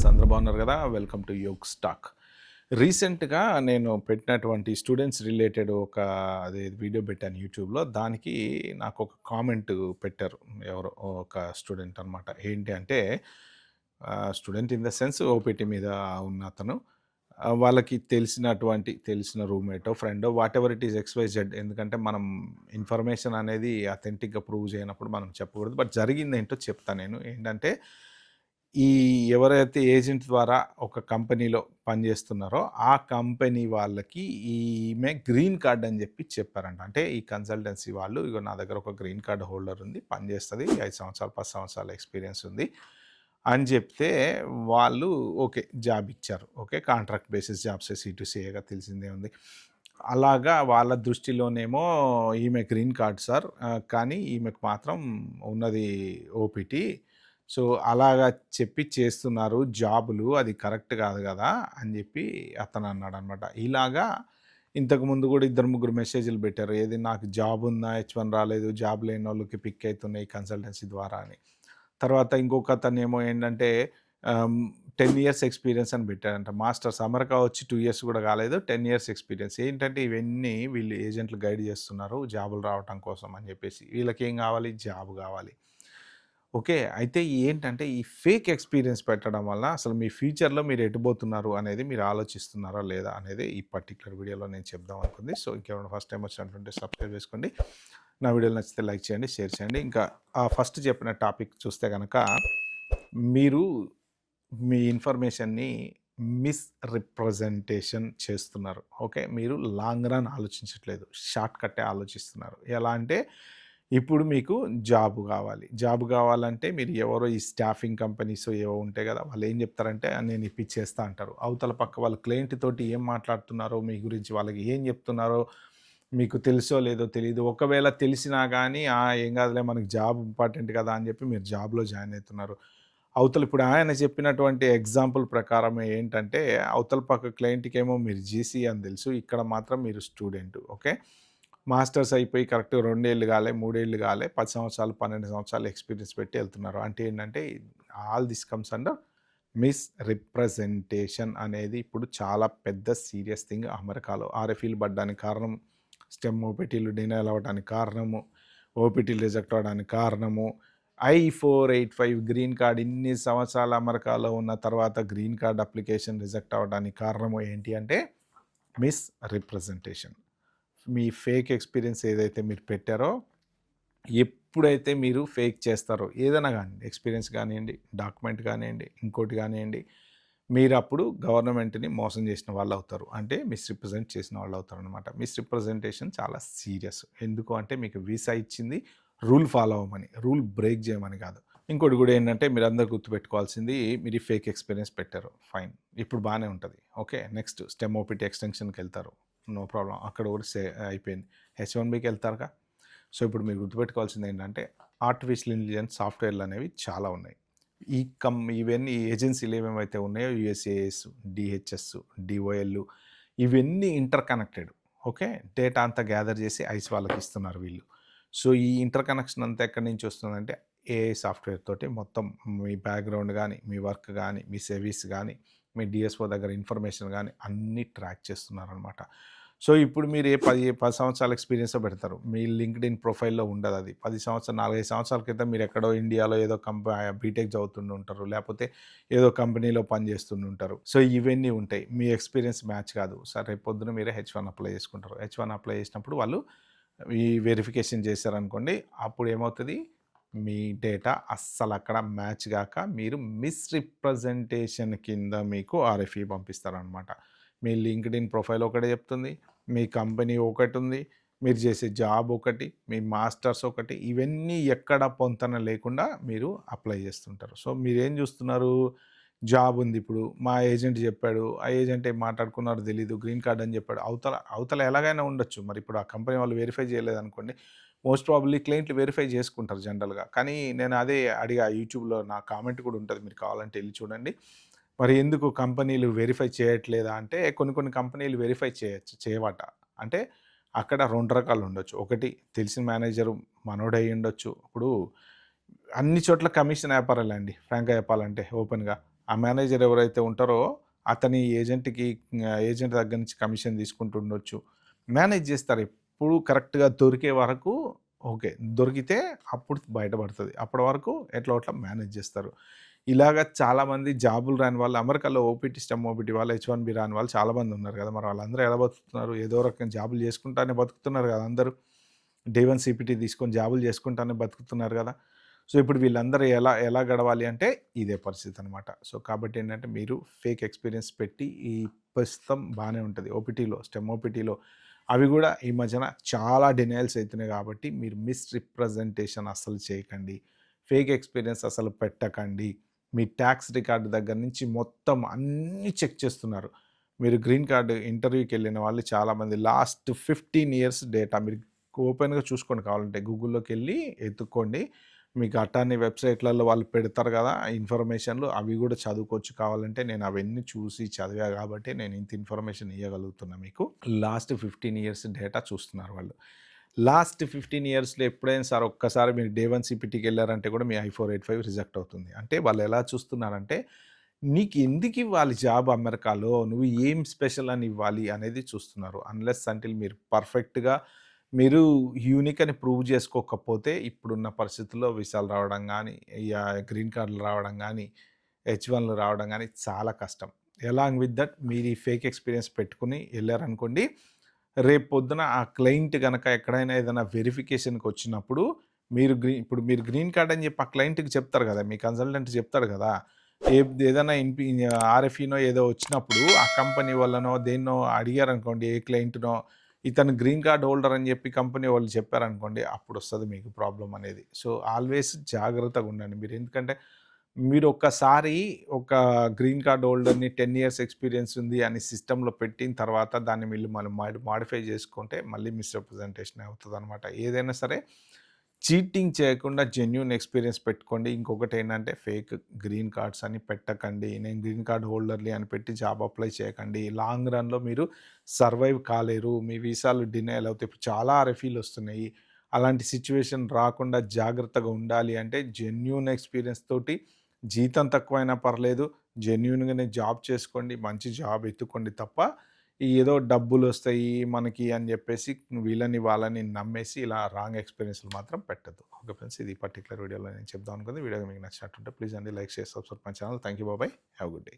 నమస్తే అందరూ బాగున్నారు కదా. వెల్కమ్ టు యోగ్ స్టాక్. రీసెంట్గా నేను పెట్టినటువంటి స్టూడెంట్స్ రిలేటెడ్ ఒక అదే వీడియో పెట్టాను యూట్యూబ్లో. దానికి నాకు ఒక కామెంట్ పెట్టారు ఎవరో ఒక స్టూడెంట్ అనమాట. ఏంటి అంటే student in the sense OPT మీద ఉన్న అతను. వాళ్ళకి తెలిసిన రూమ్మేటో ఫ్రెండో వాట్ ఎవర్ ఇట్ ఈస్ ఎక్స్‌వై/జెడ్. ఎందుకంటే మనం ఇన్ఫర్మేషన్ అనేది అథెంటిక్‌గా ప్రూవ్ చేయనప్పుడు మనం చెప్పకూడదు. బట్ జరిగిందేంటో చెప్తా నేను. ఏంటంటే ఈ ఎవరైతే ఏజెంట్ ద్వారా ఒక కంపెనీలో పనిచేస్తున్నారో, ఆ కంపెనీ వాళ్ళకి ఈమె గ్రీన్ కార్డ్ అని చెప్పారంట. అంటే ఈ కన్సల్టెన్సీ వాళ్ళు, ఇగో నా దగ్గర ఒక గ్రీన్ కార్డ్ హోల్డర్ ఉంది, పనిచేస్తది, 5 సంవత్సరాలు, 10 సంవత్సరాల ఎక్స్‌పీరియన్స్ ఉంది అని చెప్తే, వాళ్ళు ఓకే. జాబ్ ఇచ్చారు. ఓకే. కాంట్రాక్ట్ బేసిస్ జాబ్సే, సి2సిఏగా తెలిసిందే ఉంది. అలాగా వాళ్ళ దృష్టిలోనేమో ఈమె గ్రీన్ కార్డ్ సార్. కానీ ఈమెకు మాత్రం ఉన్నది ఓపీటీ. సో, అలాగా చెప్పి చేస్తున్నారు జాబులు. అది కరెక్ట్ కాదు గదా అని జెప్పి అతనన్నాడనమాట. ఇలాగా ఇంతకుముందు గూడా ఇద్దరు, ముగ్గురు మెసేజ్‌లు పెట్టారు. ఏది నాకు జాబుందా, H1 రాలేదు, జాబ్ లేనోళ్ళకి పిక్ అయితున్నాయి కన్సల్టెన్సీ ద్వారా అని. తర్వాత ఇంకొకతనేమో ఏంటంటే 10 ఇయర్స్ ఎక్స్‌పీరియన్స్ అని పెట్టాడంట. మాస్టర్స్ అమెరికా వచ్చి 2 ఇయర్స్ కూడా కాలేదు. 10 ఇయర్స్ ఎక్స్‌పీరియన్స్. ఏంటంటే ఇవన్నీ వీళ్ళు ఏజెంట్లు గైడ్ చేస్తున్నారు జాబులు రావటం కోసం అని జెప్పేసి. వీళ్ళకేం గావాలి? జాబ్ గావాలి. ఓకే. అయితే ఏంటంటే ఈ ఫేక్ ఎక్స్‌పీరియన్స్ పెట్టడం వల్ల అసలు మీ ఫ్యూచర్‌లో మీరు ఎటుబోతున్నారు అనేది మీరు ఆలోచిస్తున్నారా లేదా అనేది ఈ పర్టిక్యులర్ వీడియోలో నేను చెప్దాం అనుకుంది. సో, ఇంకెవరైనా ఫస్ట్ టైమ్ వచ్చినట్టుంటే సబ్స్క్రైబ్ చేసుకోండి. నా వీడియోలు నచ్చితే లైక్ చేయండి, షేర్ చేయండి. ఇంకా ఫస్ట్ చెప్పిన టాపిక్ చూస్తే గనక మీరు మీ ఇన్ఫర్మేషన్‌ని మిస్‌రిప్రజెంటేషన్ చేస్తున్నారు. ఓకే. మీరు లాంగ్ రన్ ఆలోచించట్లేదు. షార్ట్ కట్టే ఆలోచిస్తున్నారు. ఎలా అంటే ఇప్పుడు మీకు జాబ్ కావాలి. జాబ్ కావాలంటే మీరు ఎవరో ఈ స్టాఫింగ్ కంపెనీస్ ఏవో ఉంటాయి కదా! వాళ్ళు ఏం చెప్తారంటే నేను ఇప్పిచ్చేస్తా అంటారు. అవతల పక్క వాళ్ళ క్లయింట్ తోటి ఏం మాట్లాడుతున్నారో మీ గురించి వాళ్ళకి ఏం చెప్తున్నారో మీకు తెలుసో లేదో తెలీదు. ఒకవేళ తెలిసినా గానీ ఏం కాదులే మనకు జాబ్ ఇంపార్టెంట్ కదా అని చెప్పి మీరు జాబ్‌లో జాయిన్ అయితున్నారు. అవతల ఇప్పుడు ఆయన చెప్పినటువంటి ఎగ్జాంపుల్ ప్రకారం ఏంటంటే అవతల పక్క క్లయింట్‌కేమో మీరు జీసీ అని తెలుసు. ఇక్కడ మాత్రం మీరు స్టూడెంట్. ఓకే. మాస్టర్స్ అయిపోయి కరెక్ట్‌గా 2 ఏళ్ళు కాలే, 3 ఏళ్ళు కాలే, 10 సంవత్సరాలు, 12 సంవత్సరాలు ఎక్స్‌పీరియన్స్ పెట్టి ఎళ్తున్నారు. అంటే ఏంటంటే all this comes under misrepresentation అనేది ఇప్పుడు చాలా పెద్ద సీరియస్ థింగ్ అమెరికాలో. ఆర్ఎఫ్ఈలు పడ్డానికి కారణం, స్టెమ్ ఓపీటీలు డినైల్ అవ్వడానికి కారణము, ఓపీటీలు రిజెక్ట్ అవ్వడానికి కారణము, I-485 గ్రీన్ కార్డ్ ఇన్ని సంవత్సరాలు అమెరికాలో ఉన్న తర్వాత గ్రీన్ కార్డ్ అప్లికేషన్ రిజెక్ట్ అవ్వడానికి కారణము ఏంటి అంటే మిస్‌రిప్రజెంటేషన్. మీ ఫేక్ ఎక్స్‌పీరియన్స్ ఏదైతే మీరు పెట్టారో, ఎప్పుడైతే మీరు ఫేక్ చేస్తారో ఏదైనా గానియండి, ఎక్స్‌పీరియన్స్ గానియండి, డాక్యుమెంట్ గానియండి, ఇంకోటి గానియండి, మీరప్పుడు గవర్నమెంట్‌ని మోసం చేసిన వాళ్ళవుతారు. అంటే మిస్‌రిప్రజెంట్ చేసిన వాళ్ళవుతారనమాట. మిస్‌రిప్రజెంటేషన్ చాలా సీరియస్. ఎందుకు అంటే మీకు వీసా ఇచ్చింది రూల్ ఫాలో అవ్వమని, రూల్ బ్రేక్ చేయమని కాదు. ఇంకోటి గూడా ఏంటంటే మీరందరూ గుర్తుపెట్టుకోవాల్సింది, మీరు ఈ ఫేక్ ఎక్స్‌పీరియన్స్ పెట్టారు. ఫైన్. ఇప్పుడు బానే ఉంటది. ఓకే. నెక్స్ట్ స్టెమ్ ఓపీటీ ఎక్స్‌టెన్షన్‌కెళ్తారు. No problem. అక్కడ కూడా అయిపోయింది. H1Bకి సో, ఇప్పుడు మీరు గుర్తుపెట్టుకోవాల్సింది ఏంటంటే ఆర్టిఫిషియల్ ఇంటెలిజెన్స్ సాఫ్ట్‌వేర్‌లు అనేవి చాలా ఉన్నాయి. ఇవన్నీ ఏజెన్సీలు ఏమేమైతే ఉన్నాయో యూఎస్ఏఎస్, డీహెచ్ఎస్, డీఓఎల్ ఇవన్నీ ఇంటర్ కనెక్టెడ్. ఓకే. డేటా అంతా గ్యాదర్ చేసి ఐస్ వాళ్ళకి ఇస్తున్నారు వీళ్ళు. సో, ఈ ఇంటర్ కనెక్షన్ అంతా ఎక్కడి నుంచి వస్తుందంటే ఏఐ సాఫ్ట్‌వేర్ తోటి మొత్తం మీ బ్యాక్‌గ్రౌండ్ గాని, మీ వర్క్ గాని, మీ సర్వీస్ గాని, మీ డిఎస్ఓ దగ్గర ఇన్ఫర్మేషన్ గాని అన్నీ ట్రాక్ చేస్తున్నారనమాట. సో, ఇప్పుడు మీరు 10 సంవత్సరాల ఎక్స్‌పీరియన్సో పెడతారు. మీ లింక్డ్ఇన్ ప్రొఫైల్‌లో ఉండదది. 4, 5 సంవత్సరాల క్రితం మీరెక్కడో ఇండియాలో ఏదో బీటెక్ చదువుతుండుంటారు. లేపోతే ఏదో కంపెనీలో పనిచేస్తుండుంటారు. సో, ఇవన్నీ ఉంటాయి. మీ ఎక్స్‌పీరియన్స్ మ్యాచ్ కాదు. సరే రేపొద్దున మీరే H1 అప్లై చేసుకుంటారు. H1 అప్లై చేసినప్పుడు వాళ్ళు ఈ వెరిఫికేషన్ చేశారనుకోండి, అప్పుడు ఏమవుతది? మీ డేటా అస్సలక్కడ మ్యాచ్ గాక మీరు మిస్‌రిప్రజెంటేషన్ కింద మీకు ఆర్ఎఫ్ఈ పంపిస్తారనమాట. మీ లింక్డ్ఇన్ ప్రొఫైల్ ఒకటే చెప్తుంది. మీ కంపెనీ ఒకటుంది. మీరు చేసే జాబ్ ఒకటి. మీ మాస్టర్స్ ఒకటి. ఇవన్నీ ఎక్కడ పొంతన లేకుండా మీరు అప్లై చేస్తుంటారు. సో, మీరేం చూస్తున్నారు? జాబ్ ఉంది ఇప్పుడు. మా ఏజెంట్ చెప్పాడు. ఆ ఏజెంట్ ఏం మాట్లాడుకున్నారో తెలీదు. గ్రీన్ కార్డ్ అని చెప్పాడు. అవతల ఎలాగైనా ఉండొచ్చు. మరి ఇప్పుడు ఆ కంపెనీ వాళ్ళు వెరిఫై చేయలేదనుకోండి, మోస్ట్ ప్రాబబ్లీ క్లయింట్లు వెరిఫై చేసుకుంటారు జనరల్‌గా. కానీ నేను అదే అడిగా యూట్యూబ్‌లో నా కామెంట్ కూడా ఉంటది. మీరు కావాలంటే ఎళ్లి చూడండి. మరి ఎందుకు కంపెనీలు వెరిఫై చేయట్లేదా అంటే కొన్ని కంపెనీలు వెరిఫై చేయవట. అంటే అక్కడ 2 రకాలు ఉండొచ్చు. ఒకటి తెలిసిన మేనేజరు మనోడే అయ్యుండొచ్చు. ఇప్పుడు అన్ని చోట్ల కమిషన్ వ్యాపారాలే అండి ఫ్రాంక్‌గా చెప్పాలంటే ఓపెన్‌గా. ఆ మేనేజర్ ఎవరైతే ఉంటారో అతని ఏజెంట్ దగ్గర నుంచి కమిషన్ తీసుకుంటూ ఉండొచ్చు. మేనేజ్ చేస్తారు. ఎప్పుడు కరెక్ట్‌గా దొరికే వరకు ఓకే. దొరికితే అప్పుడు బయటపడతది. అప్పటి వరకు ఎట్లా ఒట్లా మేనేజ్ చేస్తారు. ఇలాగ చాలామంది జాబులు రాని వాళ్ళు అమెరికాలో ఓపీటీ, స్టెమ్ ఓపీటీ వాళ్ళు, హెచ్-1బీ రాని వాళ్ళు చాలామంది ఉన్నారు కదా! మరి వాళ్ళందరూ ఎలా బతుకుతున్నారు? ఏదో రకంగా జాబులు చేసుకుంటానే బతుకుతున్నారు కదా అందరూ. డే 1 సీపీటీ తీసుకొని జాబులు చేసుకుంటానే బతుకుతున్నారు కదా! సో, ఇప్పుడు వీళ్ళందరూ ఎలా ఎలా గడవాలి అంటే ఇదే పరిస్థితనమాట. సో, కాబట్టి ఏంటంటే మీరు ఫేక్ ఎక్స్‌పీరియన్స్ పెట్టి ఈ ప్రస్తుతం బానే ఉంటది. ఓపీటీలో, స్టెమ్ ఓపీటీలో అవి గూడా ఈ మధ్యన చాలా డినయల్స్ అయితున్నాయి గాబట్టి మీరు మిస్‌రిప్రజెంటేషన్ అస్సలు చేయకండి. ఫేక్ ఎక్స్‌పీరియన్స్ అసలు పెట్టకండి. మీ టాక్స్ రికార్డ్ దగ్గర నుంచి మొత్తం అన్నీ చెక్ చేస్తున్నారు. మీరు గ్రీన్ కార్డ్ ఇంటర్వ్యూకెళ్ళిన వాళ్ళు చాలామంది లాస్ట్ 15 ఇయర్స్ డేటా మీరు ఓపెన్‌గా చూసుకోండి కావాలంటే. గూగుల్‌లోకెళ్ళి ఎతుక్కోండి. మీకు అటానీ వెబ్‌సైట్‌లలో వాళ్ళు పెడతారు గదా! ఇన్ఫర్మేషన్‌లు అవి గూడా చదువుకోవచ్చు కావాలంటే. నేను అవన్నీ చూసి చదివా గాబట్టే నేను ఇంత ఇన్ఫర్మేషన్ ఇయ్యగలుగుతున్నా మీకు. లాస్ట్ 15 ఇయర్స్ డేటా చూస్తున్నారు వాళ్ళు. లాస్ట్ 15 ఇయర్స్‌లో ఎప్పుడైనా సార్ ఒక్కసారి మీరు డే 1 సీపీటీకెళ్లారంటే గూడా మీ I-485 రిజెక్ట్ అవుతుంది. అంటే వాళ్ళు ఎలా చూస్తున్నారంటే, నీకు ఎందుకివ్వాలి జాబ్ అమెరికాలో? నువ్వు ఏం స్పెషల్ అని ఇవ్వాలి అనేది చూస్తున్నారు. అన్‌లెస్ అంటిల్ మీరు పర్ఫెక్ట్‌గా మీరు యూనిక్ అని ప్రూవ్ చేసుకోకపోతే ఇప్పుడున్న పరిస్థితుల్లో వీసాలు రావడం గానీ, గ్రీన్ కార్డ్‌లు రావడం గానీ, హెచ్-1లు రావడం గానీ చాలా కష్టం. ఎలాంగ్ విత్ దట్ మీరు ఈ ఫేక్ ఎక్స్‌పీరియన్స్ పెట్టుకొని ఎళ్లారనుకోండి, రేపు పొద్దున ఆ క్లయింట్ గనక ఎక్కడైనా ఏదైనా వెరిఫికేషన్‌కొచ్చినప్పుడు ఇప్పుడు మీరు గ్రీన్ కార్డ్ అని చెప్పి ఆ క్లయింట్‌కి చెప్తారు గదా! మీ కన్సల్టెంట్ చెప్తాడు గదా! ఏదైనా ఆర్ఎఫ్ఈనో ఏదో వచ్చినప్పుడు ఆ కంపెనీ వాళ్ళనో, దేన్నో అడిగారనుకోండి ఏ క్లయింట్‌నో ఇతను గ్రీన్ కార్డ్ హోల్డర్ అని చెప్పి కంపెనీ వాళ్ళు చెప్పారనుకోండి, అప్పుడొస్తది మీకు ప్రాబ్లమ్ అనేది. సో, ఆల్వేస్ జాగ్రత్తగుండండి మీరు. ఎందుకంటే, మీరు ఒక్కసారి ఒక గ్రీన్ కార్డ్ హోల్డర్‌ని 10 ఇయర్స్ ఎక్స్‌పీరియన్స్ ఉంది అని సిస్టమ్‌లో పెట్టిన తర్వాత దాన్ని వీళ్ళు మళ్ళీ మాడిఫై చేసుకుంటే మళ్ళీ మిస్‌రిప్రజెంటేషనే అవుతదనమాట. ఏదైనా సరే చీటింగ్ చేయకుండా జెన్యూన్ ఎక్స్‌పీరియన్స్ పెట్టుకోండి. ఇంకొకటేంటంటే ఫేక్ గ్రీన్ కార్డ్స్ అని పెట్టకండి. నేను గ్రీన్ కార్డ్ హోల్డర్‌ని అని పెట్టి జాబ్ అప్లై చేయకండి. లాంగ్ రన్‌లో మీరు సర్వైవ్ కాలేరు. మీ వీసాలు డినైల్ అవుతాయి. ఇప్పుడు చాలా ఆర్ఎఫ్ఈలొస్తున్నాయి. అలాంటి సిట్యుయేషన్ రాకుండా జాగ్రత్తగా ఉండాలి అంటే జెన్యూన్ ఎక్స్‌పీరియన్స్ తోటి జీతం తక్కువైనా పర్లేదు. జెన్యూన్‌గానే జాబ్ చేసుకోండి. మంచి జాబ్ ఎతుక్కోండి తప్ప ఈ ఏదో డబ్బులొస్తాయి మనకి అని జెప్పేసి వీళ్ళని, వాళ్ళని నమ్మేసి ఇలా రాంగ్ ఎక్స్‌పీరియన్స్‌లు మాత్రం పెట్టొద్దు. Okay friends. ఇది పర్టిక్యులర్ వీడియోలో నేను చెప్దాం అనుకుంది. వీడియో మీకు నచ్చినట్టుంటే ప్లీజ్ అండి like, share, subscribe my channel. Thank you. By by. Have a good day.